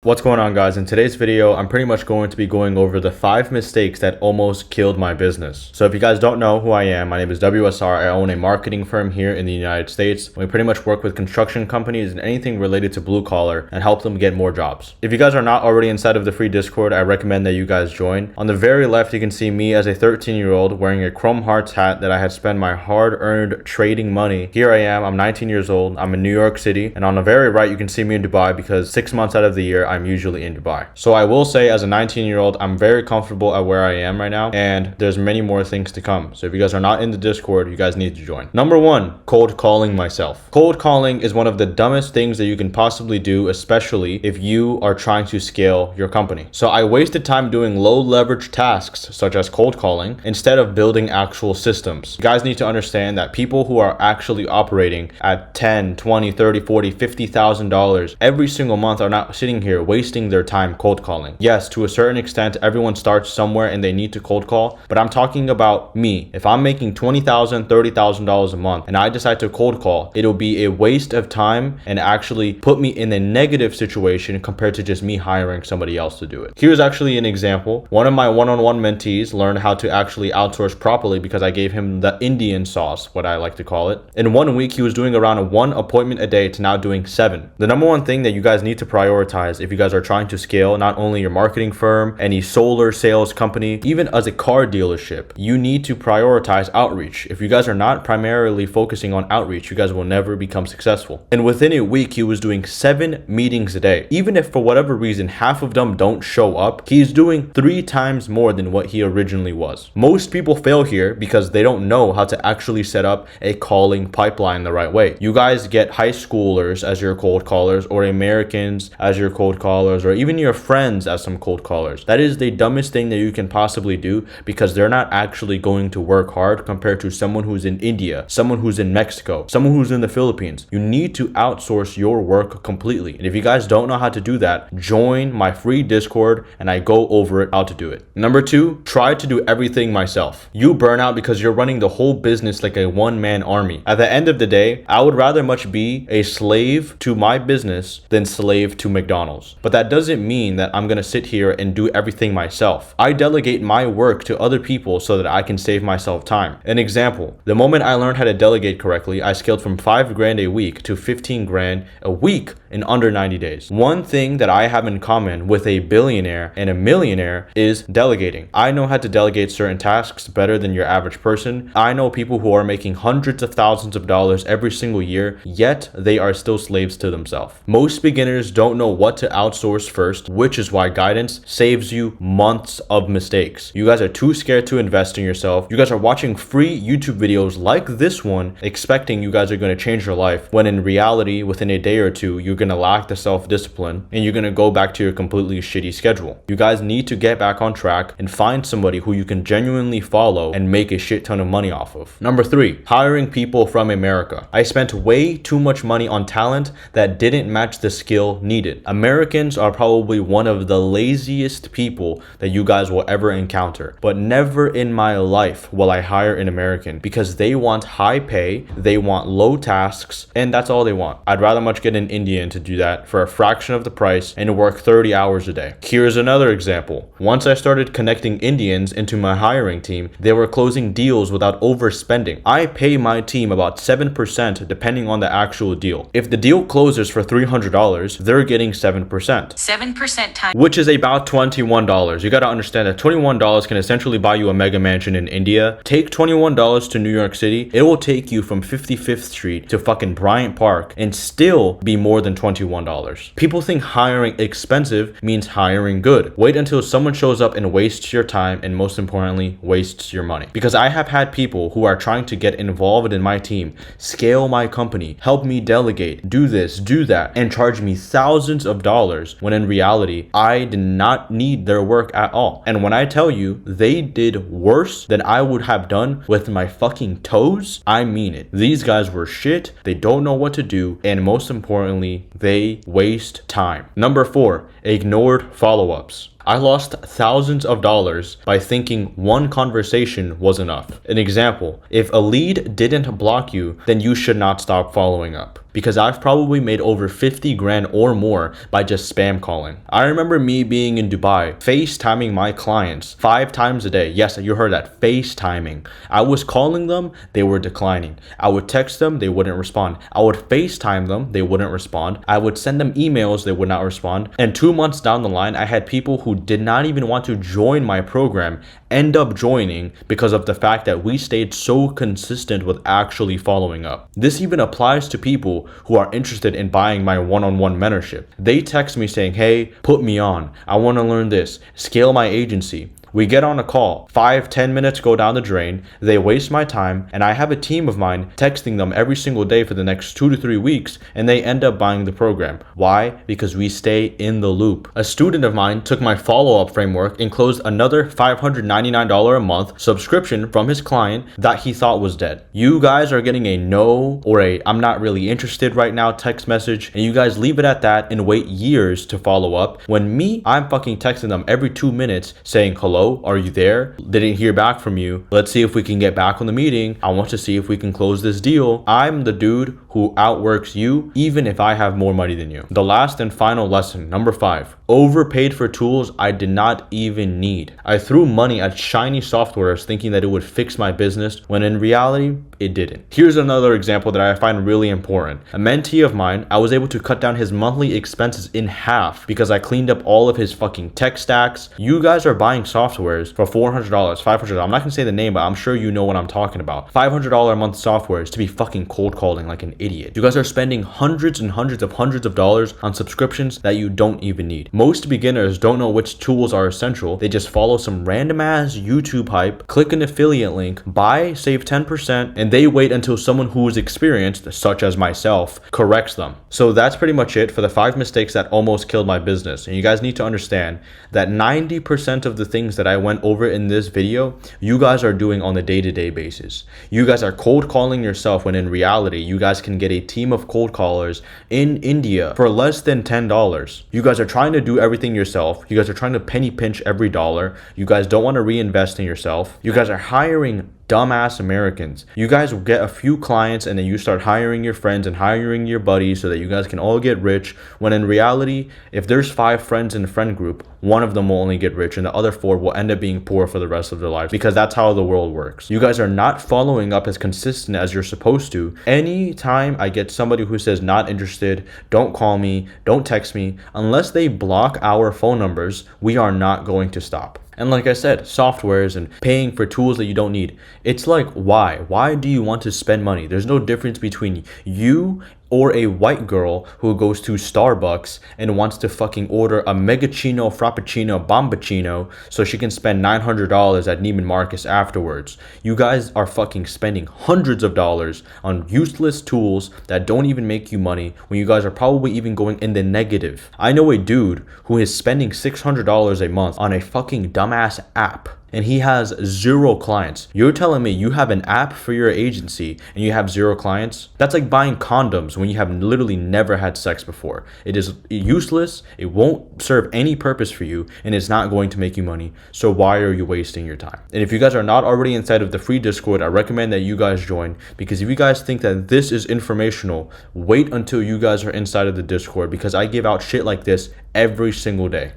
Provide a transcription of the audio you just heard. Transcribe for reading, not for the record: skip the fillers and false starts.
What's going on, guys? In today's video, I'm pretty much going to be going over the 5 mistakes that almost killed my business. So if you guys don't know who I am, my name is WSR. I own a marketing firm here in the United States. We pretty much work with construction companies and anything related to blue collar and help them get more jobs. If you guys are not already inside of the free Discord, I recommend that you guys join. On the very left, you can see me as a 13-year-old wearing a Chrome Hearts hat that I had spent my hard-earned trading money. Here I am, I'm 19 years old, I'm in New York City, and on the very right, you can see me in Dubai because 6 months out of the year, I'm usually in Dubai. So I will say, as a 19-year-old, I'm very comfortable at where I am right now, and there's many more things to come. So if you guys are not in the Discord, you guys need to join. Number 1, cold calling myself. Cold calling is one of the dumbest things that you can possibly do, especially if you are trying to scale your company. So I wasted time doing low leverage tasks such as cold calling instead of building actual systems. You guys need to understand that people who are actually operating at 10, 20, 30, 40, $50,000 every single month are not sitting here wasting their time cold calling. Yes, to a certain extent, everyone starts somewhere and they need to cold call, but I'm talking about me. If I'm making $20,000, $30,000 a month and I decide to cold call, it'll be a waste of time and actually put me in a negative situation compared to just me hiring somebody else to do it. Here's actually an example. One of my one-on-one mentees learned how to actually outsource properly because I gave him the Indian sauce, what I like to call it. In 1 week, he was doing around 1 appointment a day to now doing 7. The number one thing that you guys need to prioritize if you guys are trying to scale not only your marketing firm, any solar sales company, even as a car dealership, you need to prioritize outreach. If you guys are not primarily focusing on outreach, you guys will never become successful. And within a week, he was doing 7 meetings a day. Even if for whatever reason, half of them don't show up, he's doing 3 times more than what he originally was. Most people fail here because they don't know how to actually set up a calling pipeline the right way. You guys get high schoolers as your cold callers or Americans as your cold callers or even your friends as some cold callers. That is the dumbest thing that you can possibly do because they're not actually going to work hard compared to someone who's in India, someone who's in Mexico, someone who's in the Philippines. You need to outsource your work completely. And if you guys don't know how to do that, join my free Discord and I go over it how to do it. Number 2, try to do everything myself. You burn out because you're running the whole business like a one-man army. At the end of the day, I would rather much be a slave to my business than slave to McDonald's. But that doesn't mean that I'm gonna sit here and do everything myself. I delegate my work to other people so that I can save myself time. An example, the moment I learned how to delegate correctly, I scaled from 5 grand a week to 15 grand a week in under 90 days. One thing that I have in common with a billionaire and a millionaire is delegating. I know how to delegate certain tasks better than your average person. I know people who are making hundreds of thousands of dollars every single year, yet they are still slaves to themselves. Most beginners don't know what to outsource first, which is why guidance saves you months of mistakes. You guys are too scared to invest in yourself. You guys are watching free YouTube videos like this one, expecting you guys are going to change your life, when in reality, within a day or two, you're going to lack the self-discipline and you're going to go back to your completely shitty schedule. You guys need to get back on track and find somebody who you can genuinely follow and make a shit ton of money off of. Number 3, hiring people from America. I spent way too much money on talent that didn't match the skill needed. Americans are probably one of the laziest people that you guys will ever encounter, but never in my life will I hire an American because they want high pay, they want low tasks, and that's all they want. I'd rather much get an Indian to do that for a fraction of the price and work 30 hours a day. Here's another example. Once I started connecting Indians into my hiring team, they were closing deals without overspending. I pay my team about 7% depending on the actual deal. If the deal closes for $300, they're getting 7%. 7% time, which is about $21. You gotta understand that $21 can essentially buy you a mega mansion in India. Take $21 to New York City, it will take you from 55th Street to fucking Bryant Park and still be more than $21. People think hiring expensive means hiring good. Wait until someone shows up and wastes your time and most importantly, wastes your money. Because I have had people who are trying to get involved in my team, scale my company, help me delegate, do this, do that, and charge me thousands of dollars when in reality, I did not need their work at all. And when I tell you they did worse than I would have done with my fucking toes, I mean it. These guys were shit, they don't know what to do, and most importantly, they waste time. Number 4, ignored follow-ups. I lost thousands of dollars by thinking one conversation was enough. An example, if a lead didn't block you, then you should not stop following up. Because I've probably made over 50 grand or more by just spam calling. I remember me being in Dubai, FaceTiming my clients 5 times a day. Yes, you heard that, FaceTiming. I was calling them, they were declining. I would text them, they wouldn't respond. I would FaceTime them, they wouldn't respond. I would send them emails, they would not respond. And 2 months down the line, I had people who did not even want to join my program end up joining because of the fact that we stayed so consistent with actually following up. This even applies to people who are interested in buying my one-on-one mentorship. They text me saying, hey, put me on. I want to learn this. Scale my agency. We get on a call, 5-10 minutes go down the drain, they waste my time, and I have a team of mine texting them every single day for the next 2 to 3 weeks, and they end up buying the program. Why? Because we stay in the loop. A student of mine took my follow-up framework and closed another $599 a month subscription from his client that he thought was dead. You guys are getting a no or a I'm not really interested right now text message, and you guys leave it at that and wait years to follow up, when me, I'm fucking texting them every 2 minutes saying, hello, are you there? Didn't hear back from you. Let's see if we can get back on the meeting. I want to see if we can close this deal. I'm the dude who outworks you, even if I have more money than you. The last and final lesson, number 5, overpaid for tools I did not even need. I threw money at shiny softwares thinking that it would fix my business, when in reality, it didn't. Here's another example that I find really important. A mentee of mine, I was able to cut down his monthly expenses in half because I cleaned up all of his fucking tech stacks. You guys are buying softwares for $400, $500. I'm not gonna say the name, but I'm sure you know what I'm talking about. $500 a month softwares to be fucking cold calling like an idiot. You guys are spending hundreds and hundreds of dollars on subscriptions that you don't even need. Most beginners don't know which tools are essential. They just follow some random ass YouTube hype, click an affiliate link, buy, save 10%, and they wait until someone who is experienced, such as myself, corrects them. So that's pretty much it for the 5 mistakes that almost killed my business. And you guys need to understand that 90% of the things that I went over in this video, you guys are doing on a day-to-day basis. You guys are cold calling yourself, when in reality, you guys can get a team of cold callers in India for less than $10. You guys are trying to do everything yourself. You guys are trying to penny pinch every dollar. You guys don't want to reinvest in yourself. You guys are hiring dumbass Americans. You guys will get a few clients and then you start hiring your friends and hiring your buddies so that you guys can all get rich, when in reality, if there's 5 friends in a friend group, one of them will only get rich and the other 4 will end up being poor for the rest of their lives, because that's how the world works. You guys are not following up as consistent as you're supposed to. Anytime I get somebody who says not interested, don't call me, don't text me, unless they block our phone numbers, we are not going to stop. And like I said, softwares and paying for tools that you don't need. It's like, why? Why do you want to spend money? There's no difference between you or a white girl who goes to Starbucks and wants to fucking order a megachino, frappuccino, bombachino so she can spend $900 at Neiman Marcus afterwards. You guys are fucking spending hundreds of dollars on useless tools that don't even make you money, when you guys are probably even going in the negative. I know a dude who is spending $600 a month on a fucking dumbass app, and he has 0 clients. You're telling me you have an app for your agency and you have 0 clients? That's like buying condoms when you have literally never had sex before. It is useless, it won't serve any purpose for you, and it's not going to make you money. So why are you wasting your time? And if you guys are not already inside of the free Discord, I recommend that you guys join, because if you guys think that this is informational, wait until you guys are inside of the Discord, because I give out shit like this every single day.